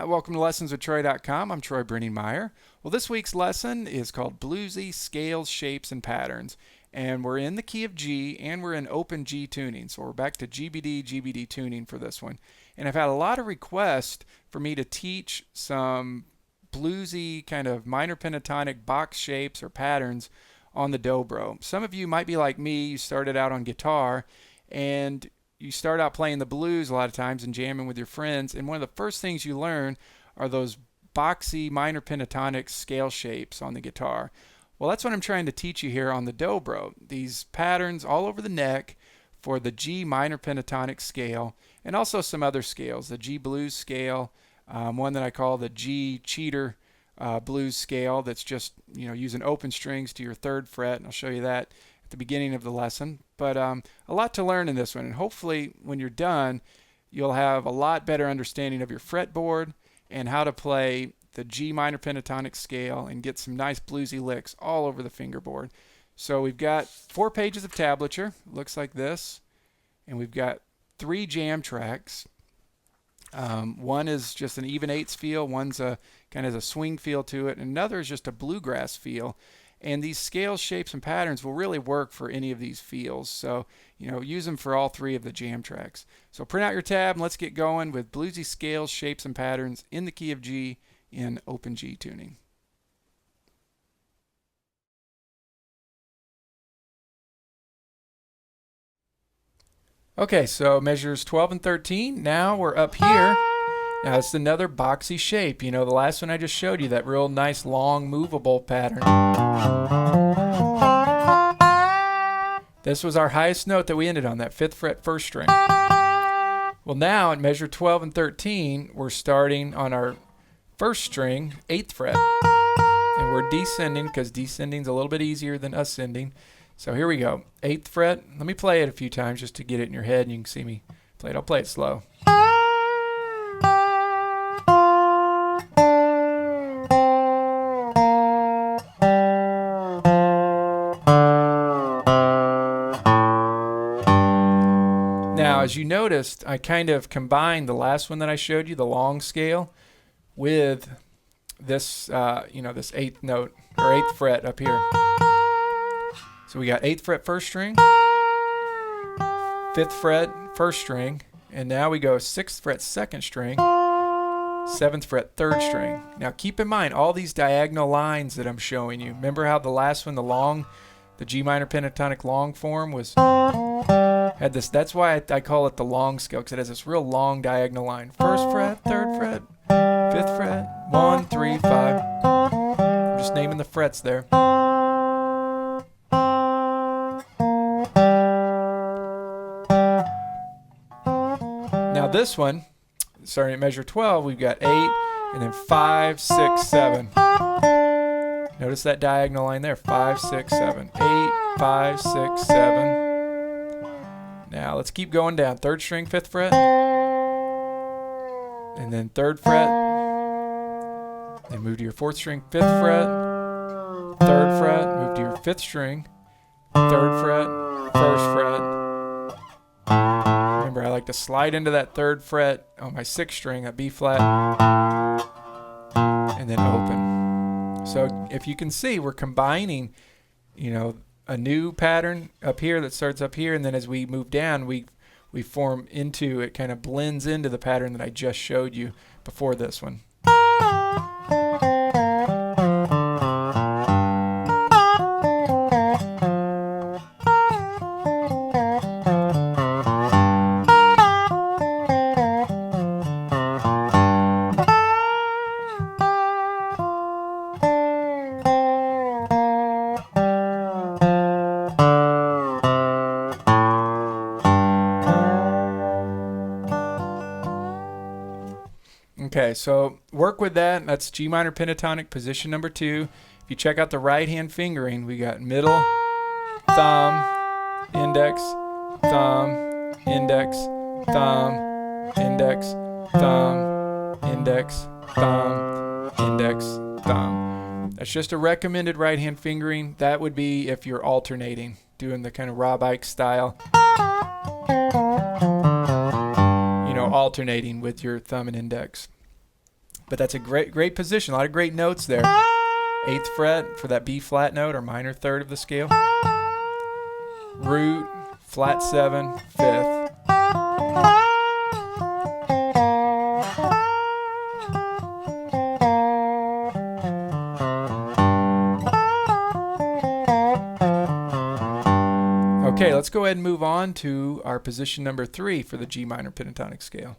Welcome to lessonswithtroy.com. I'm Troy Brenningmeyer. Well, this week's lesson is called Bluesy Scales, Shapes, and Patterns. And we're in the key of G, and we're in open G tuning. So we're back to GBD tuning for this one. And I've had a lot of requests for me to teach some bluesy kind of minor pentatonic box shapes or patterns on the Dobro. Some of you might be like me. You started out on guitar, and you start out playing the blues a lot of times and jamming with your friends, and one of the first things you learn are those boxy minor pentatonic scale shapes on the guitar. Well, that's what I'm trying to teach you here on the Dobro. These patterns all over the neck for the G minor pentatonic scale, and also some other scales, the G blues scale, one that I call the G cheater blues scale that's just, using open strings to your 3rd fret, and I'll show you that at the beginning of the lesson. But a lot to learn in this one, and hopefully when you're done you'll have a lot better understanding of your fretboard and how to play the G minor pentatonic scale and get some nice bluesy licks all over the fingerboard. So we've got 4 pages of tablature, looks like this, and we've got 3 jam tracks. One is just an even eighths feel, one's a kind of a swing feel to it, and another is just a bluegrass feel. And these scales, shapes, and patterns will really work for any of these feels. So, use them for all 3 of the jam tracks. So print out your tab and let's get going with bluesy scales, shapes, and patterns in the key of G in open G tuning. Okay, so measures 12 and 13. Now we're up here. Now it's another boxy shape. The last one I just showed you, that real nice long movable pattern. This was our highest note that we ended on, that 5th fret 1st string. Well, now at measure 12 and 13, we're starting on our 1st string, 8th fret. And we're descending because descending is a little bit easier than ascending. So here we go, 8th fret. Let me play it a few times just to get it in your head and you can see me play it. I'll play it slow. Now, as you noticed, I kind of combined the last one that I showed you, the long scale, with this, this 8th note, or 8th fret up here. So we got 8th fret 1st string, 5th fret 1st string, and now we go 6th fret 2nd string, 7th fret 3rd string. Now keep in mind all these diagonal lines that I'm showing you. Remember how the last one, the G minor pentatonic long form had this. That's why I call it the long scale, because it has this real long diagonal line. 1st fret, 3rd fret, 5th fret, 1, 3, 5. I'm just naming the frets there. Now this one, starting at measure 12, we've got 8 and then 5, 6, 7. Notice that diagonal line there, 5, 6, 7, 8, 5, 6, 7. Now let's keep going down. 3rd string, 5th fret, and then 3rd fret, then move to your 4th string, 5th fret, 3rd fret, move to your 5th string, 3rd fret, 1st fret. Remember, I like to slide into that 3rd fret on my 6th string, that B flat, and then open. So if you can see, we're combining, a new pattern up here that starts up here, and then as we move down, we form into, it kind of blends into the pattern that I just showed you before this one. Okay, so work with that. That's G minor pentatonic position number 2. If you check out the right hand fingering, we got middle, thumb, index, thumb, index, thumb, index, thumb, index, thumb, index, thumb. That's just a recommended right hand fingering. That would be if you're alternating, doing the kind of Rob Ike style. Alternating with your thumb and index. But that's a great position. A lot of great notes there. 8th fret for that B flat note, or minor third of the scale. Root, flat 7, 5th. Okay, let's go ahead and move on to our position number 3 for the G minor pentatonic scale.